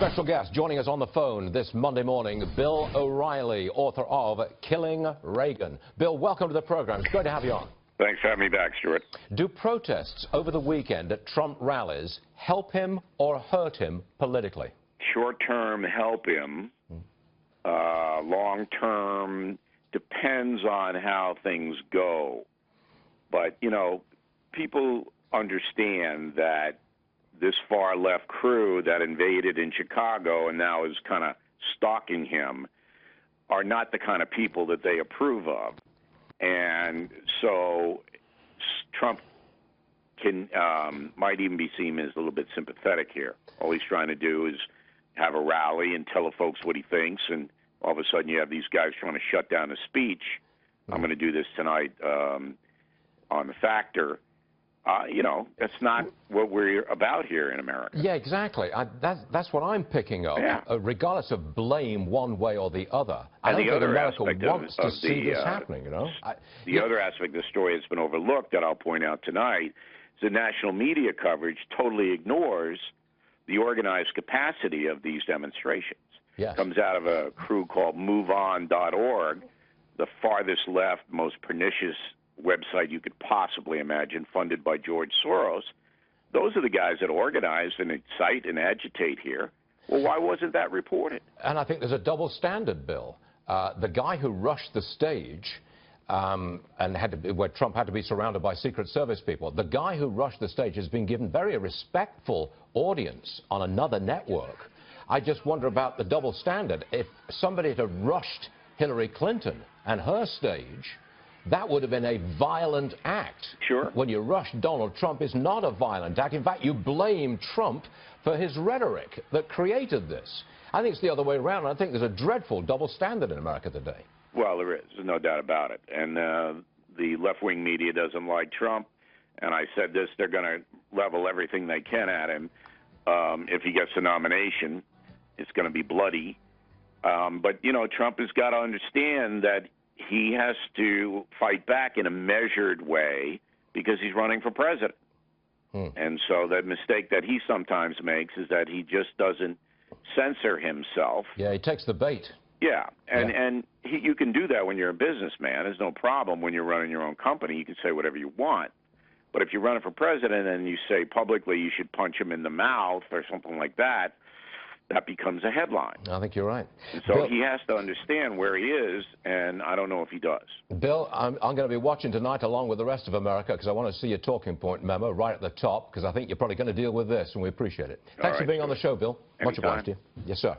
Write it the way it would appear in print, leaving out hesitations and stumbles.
Special guest joining us on the phone this Monday morning, Bill O'Reilly, author of Killing Reagan. Bill, welcome to the program. It's great to have you on. Thanks for having me back, Stuart. Do protests over the weekend at Trump rallies help him or hurt him politically? Short-term, help him. Long-term, depends on how things go. But, you know, people understand that this far-left crew that invaded in Chicago and now is kind of stalking him are not the kind of people that they approve of. And so Trump might even be seen as a little bit sympathetic here. All he's trying to do is have a rally and tell the folks what he thinks, and all of a sudden you have these guys trying to shut down his speech. I'm going to do this tonight on The Factor. You know, that's not what we're about here in America. Yeah, exactly. That's what I'm picking up. Yeah. Regardless of blame one way or the other. I And don't the think other America aspect wants to see the, this happening, you know. The other aspect of the story that's been overlooked that I'll point out tonight is the national media coverage totally ignores the organized capacity of these demonstrations. Yes. It comes out of a crew called MoveOn.org, the farthest left, most pernicious website you could possibly imagine, funded by George Soros. Those are the guys that organize and incite and agitate here. Well, why wasn't that reported? And I think there's a double standard, Bill. The guy who rushed the stage and where Trump had to be surrounded by Secret Service people, the guy who rushed the stage has been given very respectful audience on another network. I just wonder about the double standard. If somebody had rushed Hillary Clinton and her stage, that would have been a violent act. Sure. When you rush Donald Trump, it's not a violent act. In fact, you blame Trump for his rhetoric that created this. I think it's the other way around. I think there's a dreadful double standard in America today. Well, there is. There's no doubt about it. And the left-wing media doesn't like Trump. And I said this, they're going to level everything they can at him. If he gets the nomination, it's going to be bloody. But, you know, Trump has got to understand that he has to fight back in a measured way because he's running for president. And so the mistake that he sometimes makes is that he just doesn't censor himself. Yeah, he takes the bait. Yeah, and you can do that when you're a businessman. There's no problem when you're running your own company. You can say whatever you want. But if you're running for president and you say publicly you should punch him in the mouth or something like that, that becomes a headline. I think you're right. And so Bill, he has to understand where he is, and I don't know if he does. Bill, I'm going to be watching tonight along with the rest of America because I want to see your talking point memo right at the top because I think you're probably going to deal with this, and we appreciate it. Thanks for being on the show, Bill. Much obliged to you. Yes, sir.